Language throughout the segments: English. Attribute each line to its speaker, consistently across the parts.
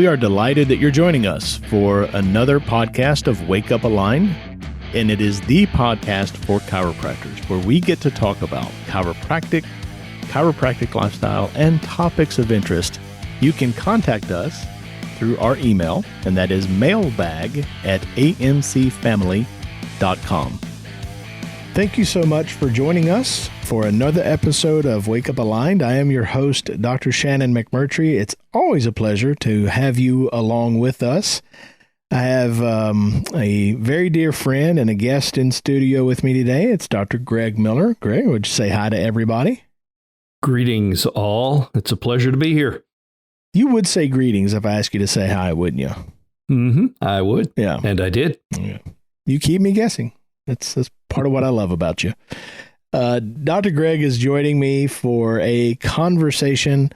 Speaker 1: We are delighted that you're joining us for another podcast of Wake Up Aligned, and it is the podcast for chiropractors, where we get to talk about chiropractic lifestyle, and topics of interest. You can contact us through our email, and that is mailbag@amcfamily.com. Thank you so much for joining us for another episode of Wake Up Aligned. I am your host, Dr. Shannon McMurtry. It's always a pleasure to have you along with us. I have a very dear friend and a guest in studio with me today. It's Dr. Greg Miller. Greg, would you say hi to everybody?
Speaker 2: Greetings, all. It's a pleasure to be here.
Speaker 1: You would say greetings if I asked you to say hi, wouldn't you?
Speaker 2: Mm-hmm. I would.
Speaker 1: Yeah.
Speaker 2: And I did.
Speaker 1: Yeah. You keep me guessing. That's part of what I love about you. Dr. Greg is joining me for a conversation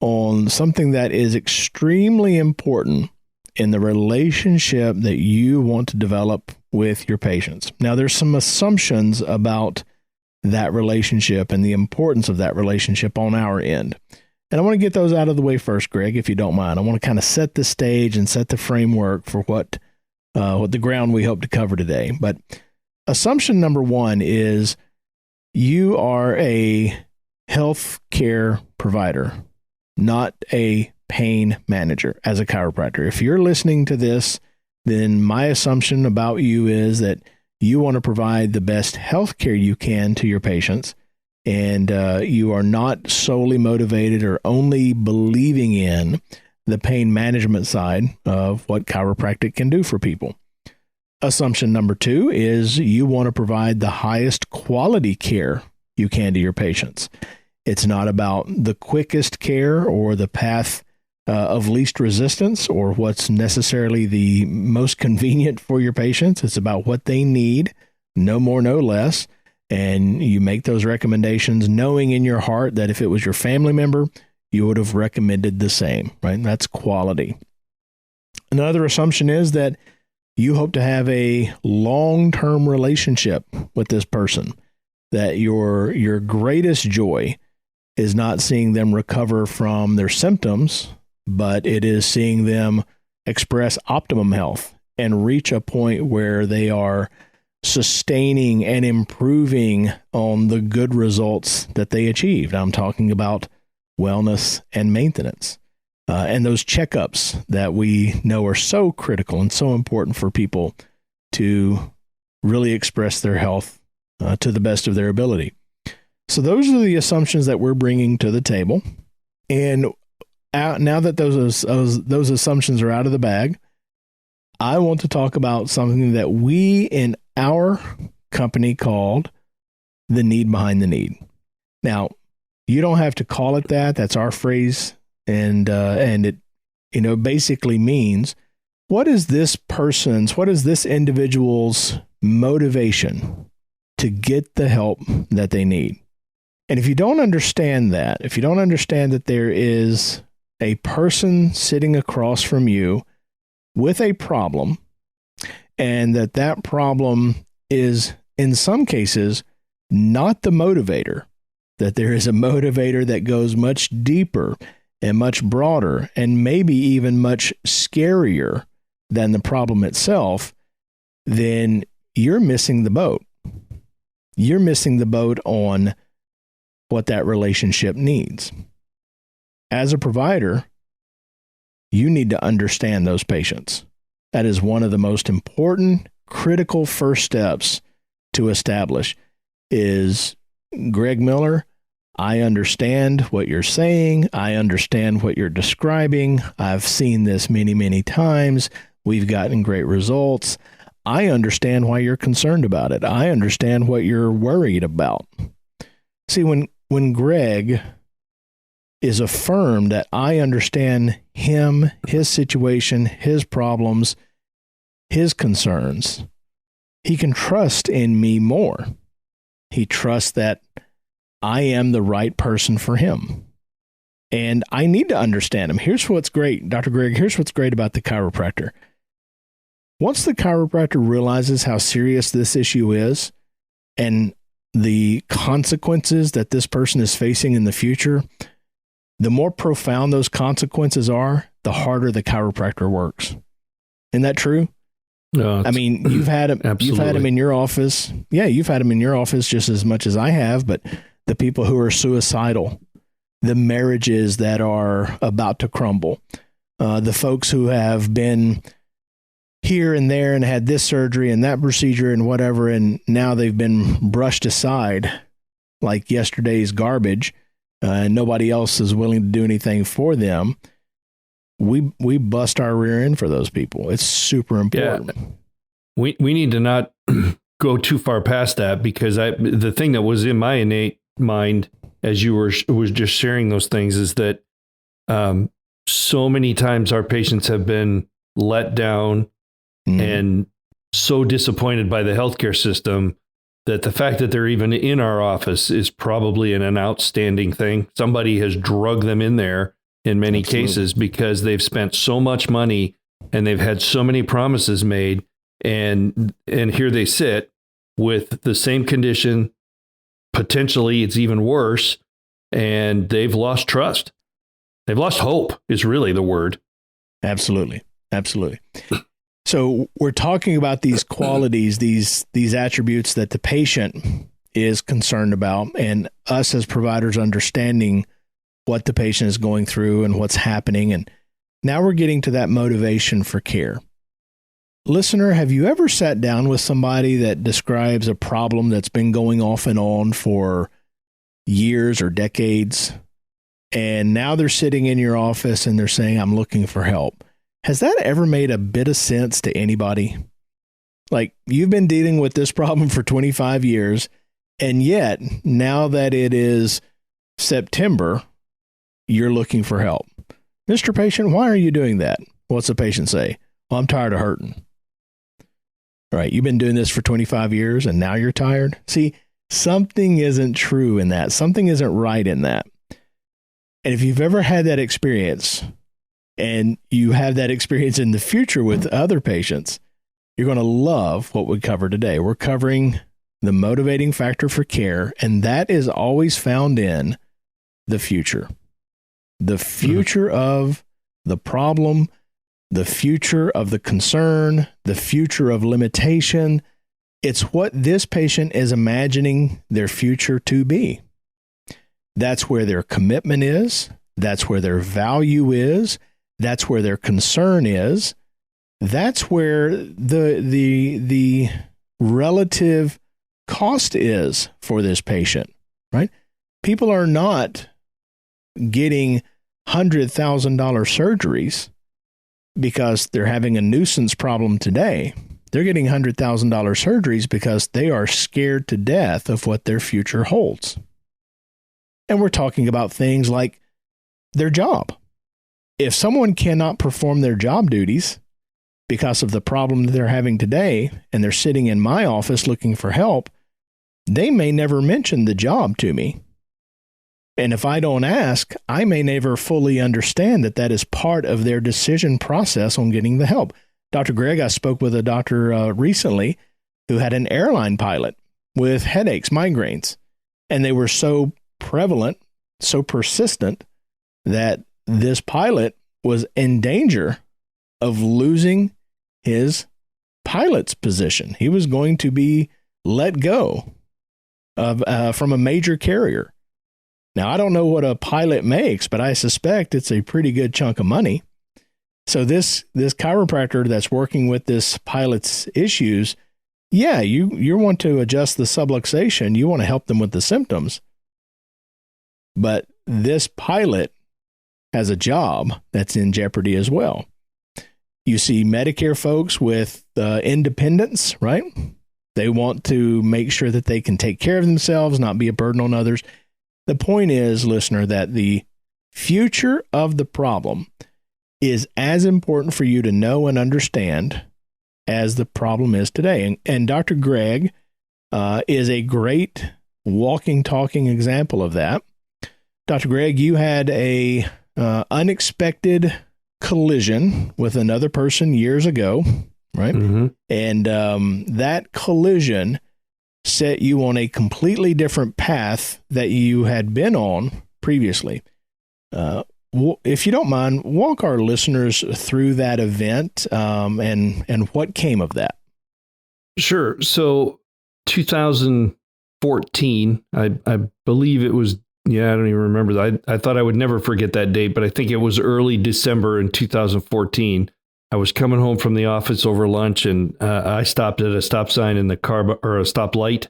Speaker 1: on something that is extremely important in the relationship that you want to develop with your patients. Now, there's some assumptions about that relationship and the importance of that relationship on our end. And I want to get those out of the way first, Greg, if you don't mind. I want to kind of set the stage and set the framework for what the ground we hope to cover today. But assumption number one is you are a health care provider, not a pain manager as a chiropractor. If you're listening to this, then my assumption about you is that you want to provide the best health care you can to your patients, and you are not solely motivated or only believing in the pain management side of what chiropractic can do for people. Assumption number two is you want to provide the highest quality care you can to your patients. It's not about the quickest care or the path of least resistance or what's necessarily the most convenient for your patients. It's about what they need, no more, no less. And you make those recommendations knowing in your heart that if it was your family member, you would have recommended the same, right? And that's quality. Another assumption is that you hope to have a long-term relationship with this person, that your greatest joy is not seeing them recover from their symptoms, but it is seeing them express optimum health and reach a point where they are sustaining and improving on the good results that they achieved. I'm talking about wellness and maintenance. And those checkups that we know are so critical and so important for people to really express their health to the best of their ability. So those are the assumptions that we're bringing to the table. And now that those assumptions are out of the bag, I want to talk about something that we in our company called the need behind the need. Now, you don't have to call it that. That's our phrase. And it, basically means what is this individual's motivation to get the help that they need? And if you don't understand that, there is a person sitting across from you with a problem, and that problem is in some cases not the motivator, that there is a motivator that goes much deeper and much broader and maybe even much scarier than the problem itself, then you're missing the boat. You're missing the boat on what that relationship needs. As a provider, you need to understand those patients. That is one of the most important, critical first steps to establish is, Greg Miller, I understand what you're saying. I understand what you're describing. I've seen this many, many times. We've gotten great results. I understand why you're concerned about it. I understand what you're worried about. See, when Greg is affirmed that I understand him, his situation, his problems, his concerns, he can trust in me more. He trusts that I am the right person for him. And I need to understand him. Here's what's great, Dr. Greg, here's what's great about the chiropractor. Once the chiropractor realizes how serious this issue is and the consequences that this person is facing in the future, the more profound those consequences are, the harder the chiropractor works. Isn't that true?
Speaker 2: No,
Speaker 1: I mean, you've had them in your office. Yeah, you've had them in your office just as much as I have, but the people who are suicidal, the marriages that are about to crumble, the folks who have been here and there and had this surgery and that procedure and whatever, and now they've been brushed aside like yesterday's garbage, and nobody else is willing to do anything for them. We bust our rear end for those people. It's super important.
Speaker 2: Yeah. We need to not go too far past that, because the thing that was in my innate mind as you was just sharing those things is that so many times our patients have been let down and so disappointed by the healthcare system that the fact that they're even in our office is probably an outstanding thing. Somebody has drugged them in there in many cases because they've spent so much money and they've had so many promises made, and here they sit with the same condition. Potentially it's even worse, and they've lost trust. They've lost hope is really the word.
Speaker 1: Absolutely. So we're talking about these qualities, these attributes that the patient is concerned about, and us as providers understanding what the patient is going through and what's happening. And now we're getting to that motivation for care. Listener, have you ever sat down with somebody that describes a problem that's been going off and on for years or decades, and now they're sitting in your office and they're saying, I'm looking for help? Has that ever made a bit of sense to anybody? Like, you've been dealing with this problem for 25 years, and yet now that it is September, you're looking for help. Mr. Patient, why are you doing that? What's the patient say? Well, I'm tired of hurting. All right, you've been doing this for 25 years and now you're tired? See, something isn't true in that. Something isn't right in that. And if you've ever had that experience, and you have that experience in the future with other patients, you're going to love what we cover today. We're covering the motivating factor for care, and that is always found in the future. The future of the problem, the future of the concern, the future of limitation. It's what this patient is imagining their future to be. That's where their commitment is. That's where their value is. That's where their concern is. That's where the relative cost is for this patient, right? People are not getting $100,000 surgeries because they're having a nuisance problem today. They're getting $100,000 surgeries because they are scared to death of what their future holds. And we're talking about things like their job. If someone cannot perform their job duties because of the problem that they're having today, and they're sitting in my office looking for help, they may never mention the job to me. And if I don't ask, I may never fully understand that that is part of their decision process on getting the help. Dr. Greg, I spoke with a doctor recently who had an airline pilot with headaches, migraines, and they were so prevalent, so persistent, that this pilot was in danger of losing his pilot's position. He was going to be let go from a major carrier. Now, I don't know what a pilot makes, but I suspect it's a pretty good chunk of money. So this chiropractor that's working with this pilot's issues, yeah, you want to adjust the subluxation. You want to help them with the symptoms. But this pilot has a job that's in jeopardy as well. You see Medicare folks with independence, right? They want to make sure that they can take care of themselves, not be a burden on others. The point is, listener, that the future of the problem is as important for you to know and understand as the problem is today. And Dr. Greg is a great walking, talking example of that. Dr. Greg, you had a unexpected collision with another person years ago, right? Mm-hmm. And that collision set you on a completely different path that you had been on previously. If you don't mind, walk our listeners through that event and what came of that.
Speaker 2: Sure. So 2014, I believe it was, I don't even remember. I thought I would never forget that date, but I think it was early December in 2014. I was coming home from the office over lunch, and I stopped at a stop sign in the car, or a stoplight,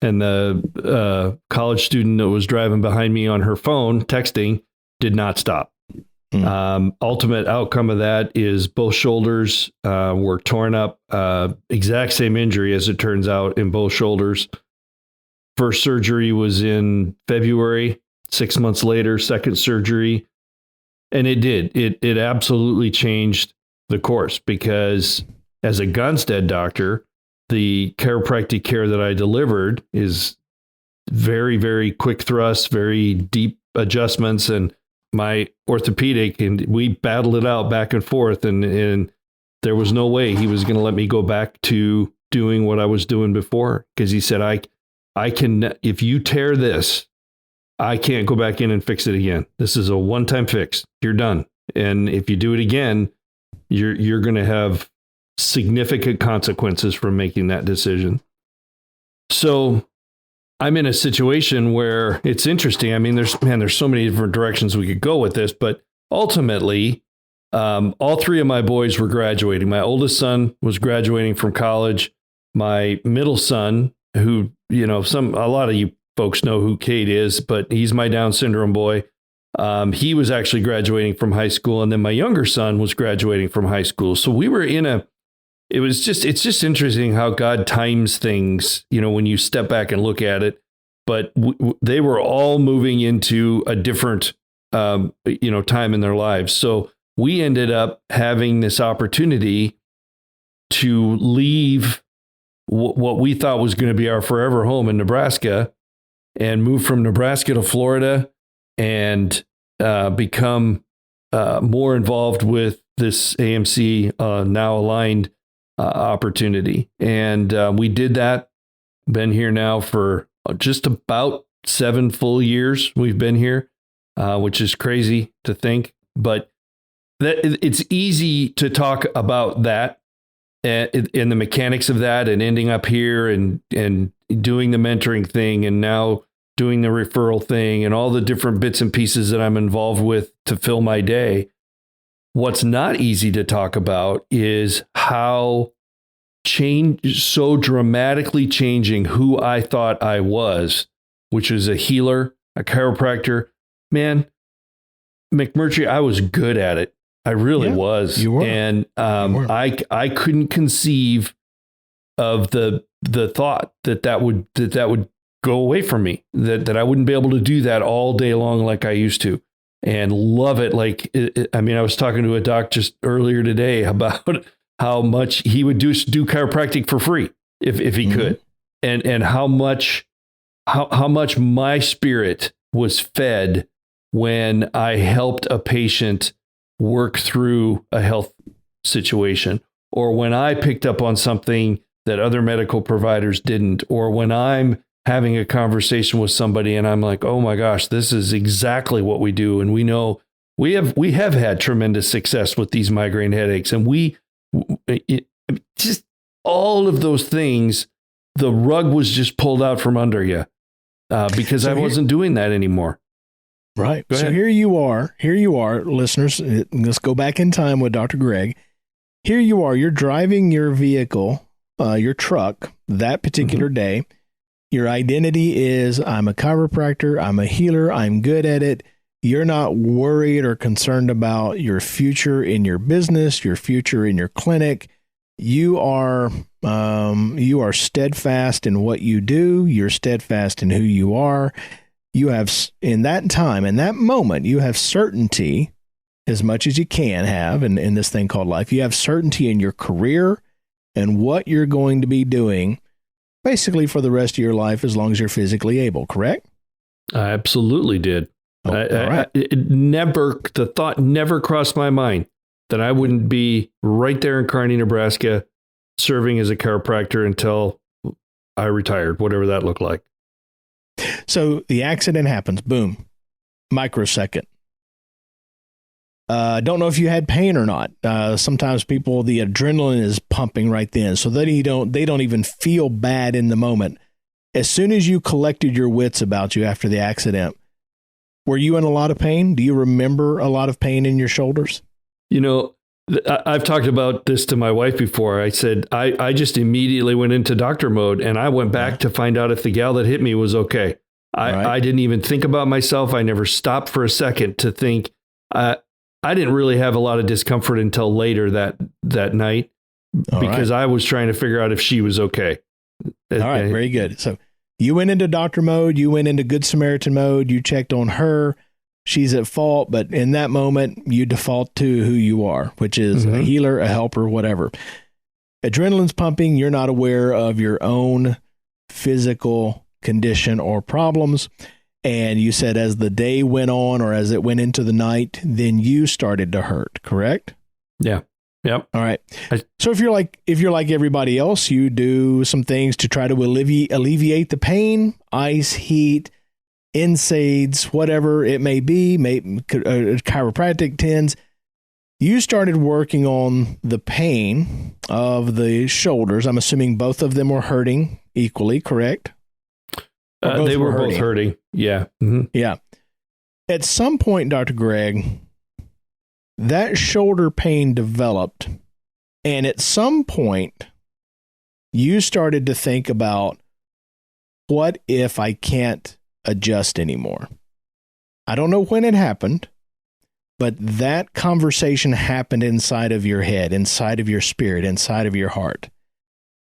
Speaker 2: and the college student that was driving behind me on her phone texting did not stop. Ultimate outcome of that is both shoulders were torn up, exact same injury as it turns out in both shoulders. First surgery was in February, 6 months later, second surgery. And it absolutely changed the course, because as a Gunstead doctor, the chiropractic care that I delivered is very, very quick thrust, very deep adjustments, and my orthopedic, and we battled it out back and forth, and there was no way he was going to let me go back to doing what I was doing before, because he said, I can, if you tear this, I can't go back in and fix it again. This is a one-time fix. You're done. And if you do it again, you're going to have significant consequences from making that decision. So I'm in a situation where it's interesting. I mean, there's so many different directions we could go with this, but ultimately, all three of my boys were graduating. My oldest son was graduating from college. My middle son, who, a lot of you folks know who Kate is, but he's my Down syndrome boy. He was actually graduating from high school. And then my younger son was graduating from high school. So we were it's just interesting how God times things, when you step back and look at it. But they were all moving into a different, time in their lives. So we ended up having this opportunity to leave what we thought was going to be our forever home in Nebraska and move from Nebraska to Florida and become more involved with this AMC Now Aligned opportunity. And we did that. Been here now for just about 7 full years. We've been here, which is crazy to think, but it's easy to talk about that and the mechanics of that, and ending up here and doing the mentoring thing, and now doing the referral thing, and all the different bits and pieces that I'm involved with to fill my day. What's not easy to talk about is how so dramatically changing who I thought I was, which is a healer, a chiropractor. Man, McMurtry, I was good at it. I really was.
Speaker 1: You were.
Speaker 2: And I couldn't conceive of the thought that would go away from me, that I wouldn't be able to do that all day long like I used to, and love it. I was talking to a doc just earlier today about how much he would do chiropractic for free if he could, and how much my spirit was fed when I helped a patient work through a health situation, or when I picked up on something that other medical providers didn't, or when I'm having a conversation with somebody and I'm like, oh my gosh, this is exactly what we do. And we know we have had tremendous success with these migraine headaches, and just all of those things, the rug was just pulled out from under you because I wasn't doing that anymore.
Speaker 1: Right. So here you are, listeners. Let's go back in time with Dr. Greg. Here you are, you're driving your vehicle, your truck that particular day. Your identity is, I'm a chiropractor, I'm a healer, I'm good at it. You're not worried or concerned about your future in your business, your future in your clinic. You are steadfast in what you do. You're steadfast in who you are. You have, in that time, in that moment, you have certainty, as much as you can have in this thing called life. You have certainty in your career and what you're going to be doing basically for the rest of your life, as long as you're physically able, correct?
Speaker 2: I absolutely did.
Speaker 1: Oh, all right.
Speaker 2: The thought never crossed my mind that I wouldn't be right there in Kearney, Nebraska, serving as a chiropractor until I retired, whatever that looked like.
Speaker 1: So the accident happens, boom, microsecond. Don't know if you had pain or not. Sometimes people, the adrenaline is pumping right then, so they don't even feel bad in the moment. As soon as you collected your wits about you after the accident, were you in a lot of pain? Do you remember a lot of pain in your shoulders?
Speaker 2: I've talked about this to my wife before. I said, I just immediately went into doctor mode, and I went back to find out if the gal that hit me was okay. I didn't even think about myself. I never stopped for a second to think. I didn't really have a lot of discomfort until later that night because I was trying to figure out if she was okay.
Speaker 1: All right, very good. So you went into doctor mode. You went into Good Samaritan mode. You checked on her. She's at fault, but in that moment, you default to who you are, which is a healer, a helper, whatever. Adrenaline's pumping. You're not aware of your own physical condition or problems. And you said as the day went on or as it went into the night, then you started to hurt, correct?
Speaker 2: Yeah. Yep.
Speaker 1: All right. So if you're like everybody else, you do some things to try to alleviate the pain, ice, heat, NSAIDs, whatever it may be, chiropractic tends. You started working on the pain of the shoulders. I'm assuming both of them were hurting equally, correct?
Speaker 2: They were both hurting. Yeah. Mm-hmm.
Speaker 1: Yeah. At some point, Dr. Greg, that shoulder pain developed. And at some point, you started to think about, what if I can't adjust anymore? I don't know when it happened, but that conversation happened inside of your head, inside of your spirit, inside of your heart.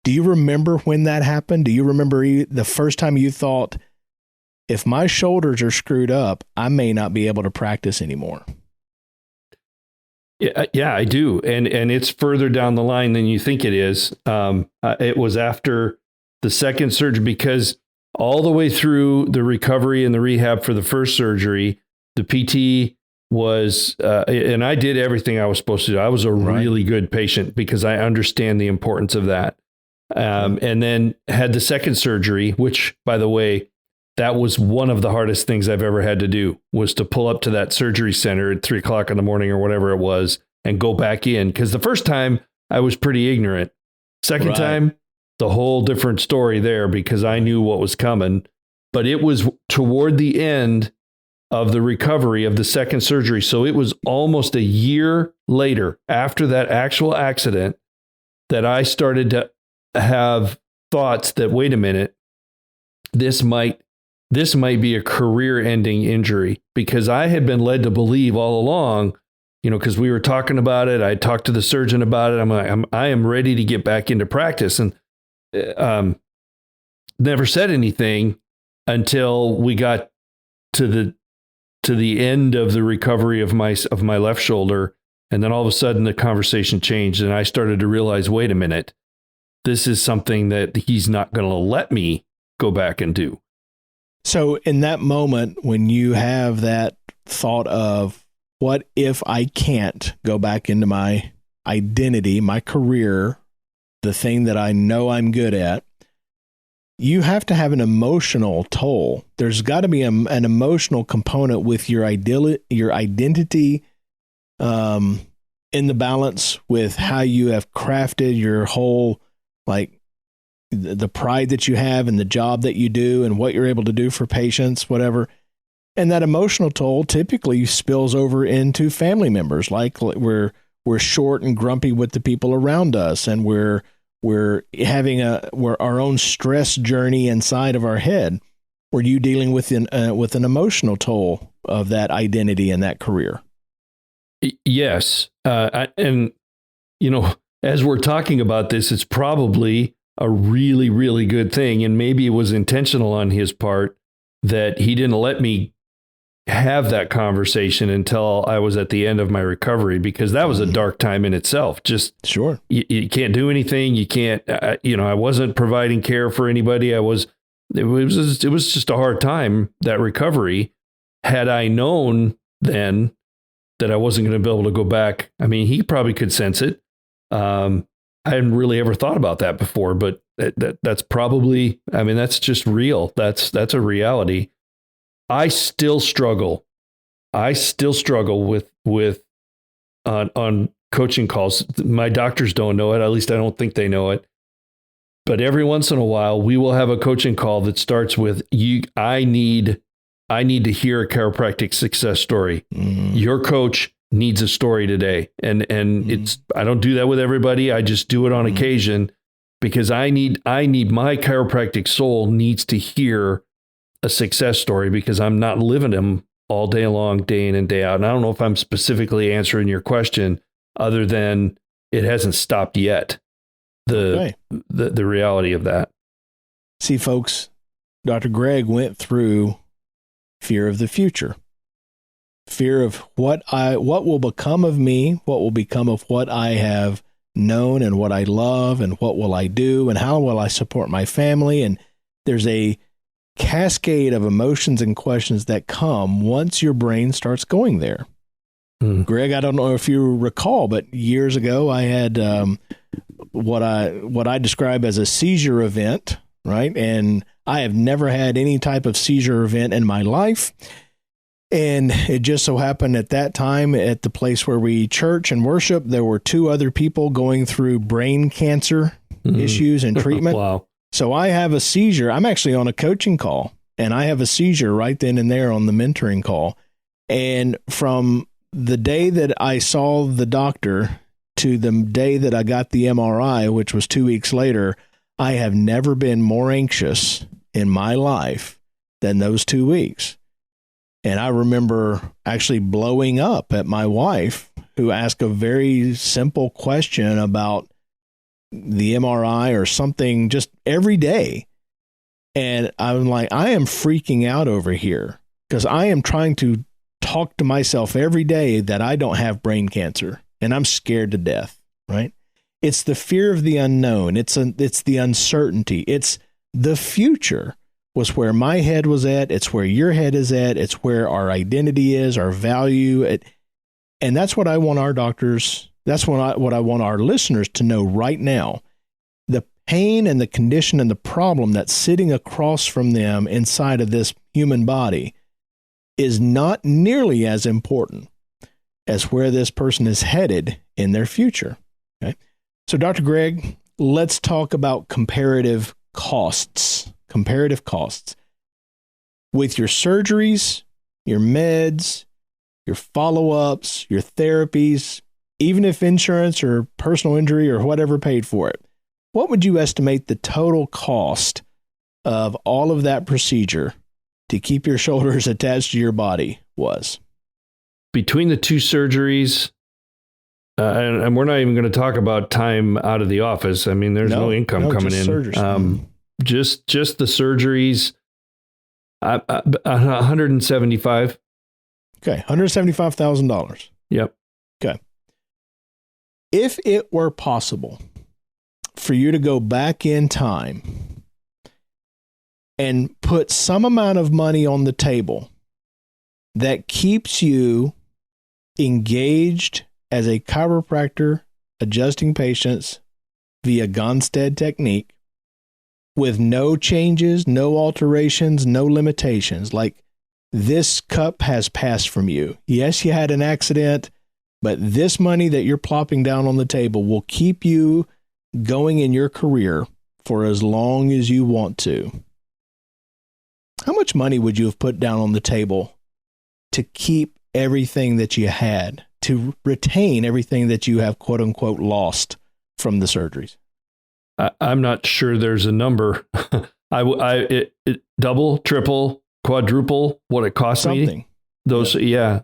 Speaker 1: Do you remember when that happened? Do you remember the first time you thought, if my shoulders are screwed up, I may not be able to practice anymore?
Speaker 2: Yeah, I do. And it's further down the line than you think it is. It was after the second surgery, because all the way through the recovery and the rehab for the first surgery, the PT was, and I did everything I was supposed to do. I was a really good patient because I understand the importance of that. And then had the second surgery, which, by the way, that was one of the hardest things I've ever had to do, was to pull up to that surgery center at 3:00 in the morning or whatever it was and go back in. Because the first time I was pretty ignorant. Second time, the whole different story there, because I knew what was coming. But it was toward the end of the recovery of the second surgery. So it was almost a year later after that actual accident that I started to have thoughts that, wait a minute, this might be a career-ending injury, because I had been led to believe all along, because we were talking about it. I talked to the surgeon about it. I'm like, I am ready to get back into practice, and never said anything until we got to the end of the recovery of my left shoulder, and then all of a sudden the conversation changed, and I started to realize, wait a minute, this is something that he's not going to let me go back and do.
Speaker 1: So in that moment, when you have that thought of, what if I can't go back into my identity, my career, the thing that I know I'm good at, you have to have an emotional toll. There's got to be an emotional component with your identity in the balance with how you have crafted your whole, like, the pride that you have and the job that you do and what you're able to do for patients, whatever. And that emotional toll typically spills over into family members. Like, we're short and grumpy with the people around us, and we're having our own stress journey inside of our head. Were you dealing with an emotional toll of that identity and that career?
Speaker 2: Yes. And as we're talking about this, it's probably a really, really good thing. And maybe it was intentional on his part that he didn't let me have that conversation until I was at the end of my recovery, because that was a dark time in itself. Just
Speaker 1: sure.
Speaker 2: You can't do anything. You can't, I wasn't providing care for anybody. It was just a hard time, that recovery. Had I known then that I wasn't going to be able to go back, I mean, he probably could sense it. I hadn't really ever thought about that before, but that's probably, I mean, that's just real. That's a reality. I still struggle with on coaching calls. My doctors don't know it. At least I don't think they know it. But every once in a while, we will have a coaching call that starts with, I need to hear a chiropractic success story. Your coach needs a story today. And I don't do that with everybody. I just do it on occasion because I need my chiropractic soul needs to hear a success story because I'm not living them all day long, day in and day out. And I don't know if I'm specifically answering your question other than it hasn't stopped yet. The reality of that.
Speaker 1: See, folks, Dr. Greg went through fear of the future, fear of what will become of me, what will become of what I have known and what I love, and what will I do, and how will I support my family. And there's a cascade of emotions and questions that come once your brain starts going there. Greg, I don't know if you recall, but years ago I had what I describe as a seizure event, right? And I have never had any type of seizure event in my life. And it just so happened at that time at the place where we church and worship, there were 2 other people going through brain cancer issues and treatment.
Speaker 2: Wow.
Speaker 1: So I have a seizure. I'm actually on a coaching call, and I have a seizure right then and there on the mentoring call. And from the day that I saw the doctor to the day that I got the MRI, which was 2 weeks later, I have never been more anxious in my life than those 2 weeks. And I remember actually blowing up at my wife, who asked a very simple question about the MRI or something just every day. And I'm like, I am freaking out over here because I am trying to talk to myself every day that I don't have brain cancer, and I'm scared to death, right? It's the fear of the unknown. It's the uncertainty. It's the future was where my head was at. It's where your head is at. It's where our identity is, our value. And that's what I want our doctors, that's what I want our listeners to know right now. The pain and the condition and the problem that's sitting across from them inside of this human body is not nearly as important as where this person is headed in their future. Okay? So, Dr. Greg, let's talk about comparative costs. Comparative costs. With your surgeries, your meds, your follow-ups, your therapies, even if insurance or personal injury or whatever paid for it, what would you estimate the total cost of all of that procedure to keep your shoulders attached to your body was?
Speaker 2: Between the 2 surgeries, and we're not even going to talk about time out of the office. I mean, there's no income coming in. Surgeries. Just the surgeries, 175.
Speaker 1: Okay, $175,000.
Speaker 2: Yep.
Speaker 1: Okay. If it were possible for you to go back in time and put some amount of money on the table that keeps you engaged as a chiropractor adjusting patients via Gonstead technique with no changes, no alterations, no limitations, like this cup has passed from you. Yes, you had an accident, but this money that you're plopping down on the table will keep you going in your career for as long as you want to. How much money would you have put down on the table to keep everything that you had, to retain everything that you have, quote unquote, lost from the surgeries?
Speaker 2: I'm not sure there's a number. It double, triple, quadruple what it cost me. Those, yeah.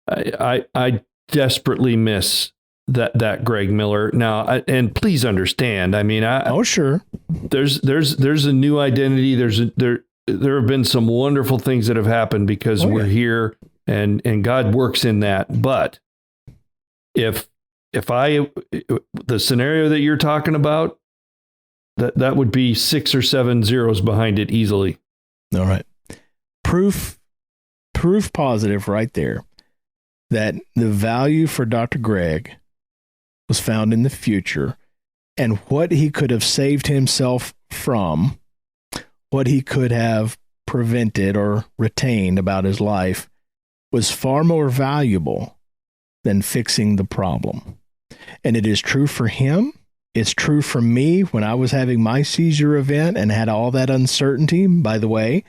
Speaker 2: I desperately miss that Greg Miller now. And please understand. I mean,
Speaker 1: sure.
Speaker 2: There's a new identity. There have been some wonderful things that have happened because we're here and God works in that. But if the scenario that you're talking about, that would be 6 or 7 zeros behind it easily.
Speaker 1: All right. Proof positive right there that the value for Dr. Greg was found in the future, and what he could have saved himself from, what he could have prevented or retained about his life was far more valuable than fixing the problem. And it is true for him. It's true for me when I was having my seizure event and had all that uncertainty. By the way,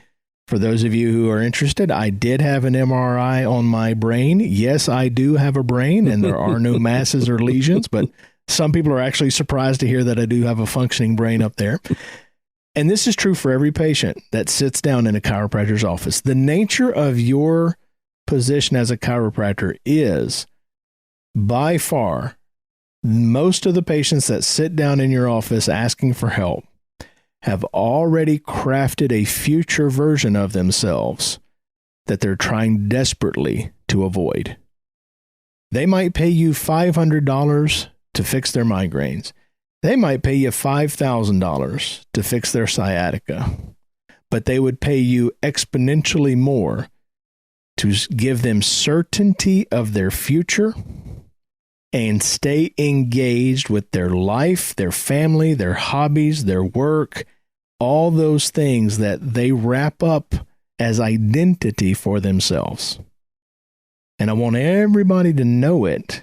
Speaker 1: for those of you who are interested, I did have an MRI on my brain. Yes, I do have a brain, and there are no masses or lesions, but some people are actually surprised to hear that I do have a functioning brain up there. And this is true for every patient that sits down in a chiropractor's office. The nature of your position as a chiropractor is, by far, most of the patients that sit down in your office asking for help have already crafted a future version of themselves that they're trying desperately to avoid. They might pay you $500 to fix their migraines. They might pay you $5,000 to fix their sciatica, but they would pay you exponentially more to give them certainty of their future and stay engaged with their life, their family, their hobbies, their work, all those things that they wrap up as identity for themselves. And I want everybody to know it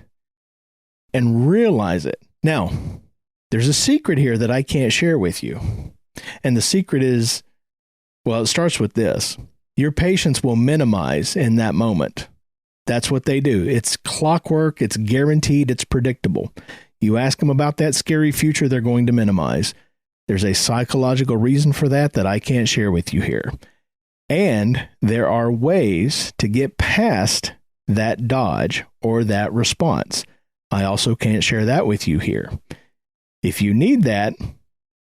Speaker 1: and realize it. Now, there's a secret here that I can't share with you. And the secret is, well, it starts with this. Your patients will minimize in that moment. That's what they do. It's clockwork. It's guaranteed. It's predictable. You ask them about that scary future, they're going to minimize. There's a psychological reason for that I can't share with you here. And there are ways to get past that dodge or that response. I also can't share that with you here. If you need that,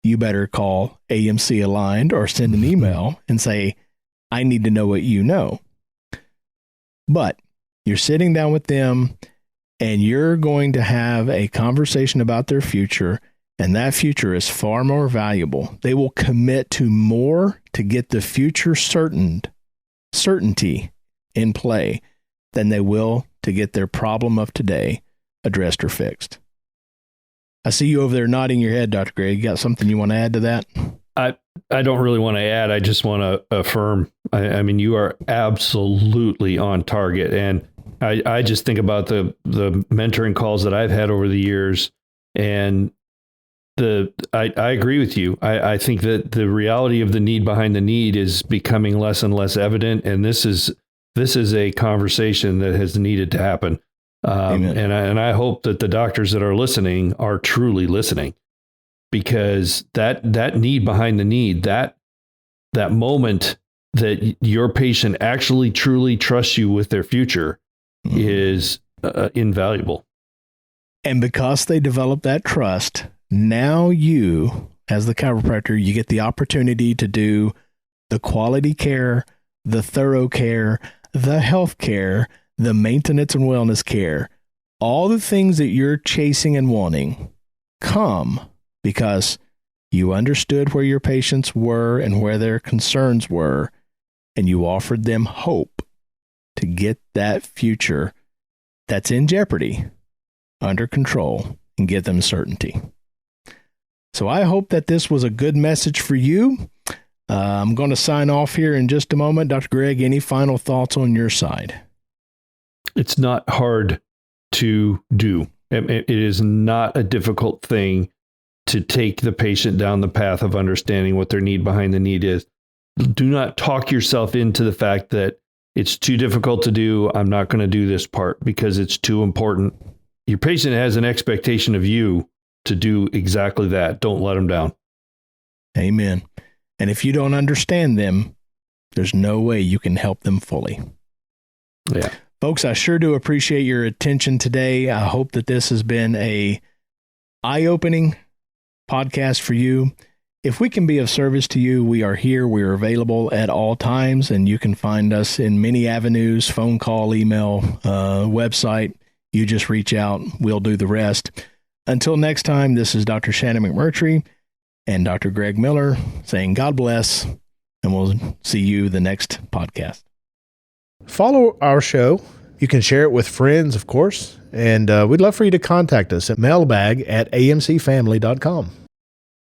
Speaker 1: you better call AMC Aligned or send an email and say, I need to know what you know. But you're sitting down with them and you're going to have a conversation about their future, and that future is far more valuable. They will commit to more to get the future certainty in play than they will to get their problem of today addressed or fixed. I see you over there nodding your head, Dr. Greg. You got something you want to add to that?
Speaker 2: I don't really want to add. I just want to affirm. I mean, you are absolutely on target. And I just think about the mentoring calls that I've had over the years. And I agree with you. I think that the reality of the need behind the need is becoming less and less evident. And this is a conversation that has needed to happen. And I hope that the doctors that are listening are truly listening, because that need behind the need, that moment that your patient actually truly trusts you with their future is invaluable.
Speaker 1: And because they develop that trust, now you, as the chiropractor, you get the opportunity to do the quality care, the thorough care, the health care, the maintenance and wellness care. All the things that you're chasing and wanting come because you understood where your patients were and where their concerns were, and you offered them hope to get that future that's in jeopardy under control and give them certainty. So I hope that this was a good message for you. I'm going to sign off here in just a moment. Dr. Greg, any final thoughts on your side?
Speaker 2: It's not hard to do. It is not a difficult thing to take the patient down the path of understanding what their need behind the need is. Do not talk yourself into the fact that it's too difficult to do. I'm not going to do this part because it's too important. Your patient has an expectation of you to do exactly that. Don't let them down.
Speaker 1: Amen. And if you don't understand them, there's no way you can help them fully.
Speaker 2: Yeah.
Speaker 1: Folks, I sure do appreciate your attention today. I hope that this has been a eye-opening podcast for you. If we can be of service to you, we are here. We are available at all times, and you can find us in many avenues: phone call, email, website. You just reach out. We'll do the rest. Until next time, this is Dr. Shannon McMurtry and Dr. Greg Miller saying God bless, and we'll see you the next podcast.
Speaker 3: Follow our show. You can share it with friends, of course, and we'd love for you to contact us at mailbag@amcfamily.com.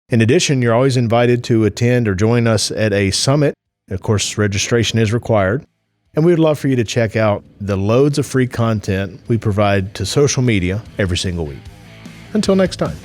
Speaker 3: In addition, you're always invited to attend or join us at a summit. Of course, registration is required. And we would love for you to check out the loads of free content we provide to social media every single week. Until next time.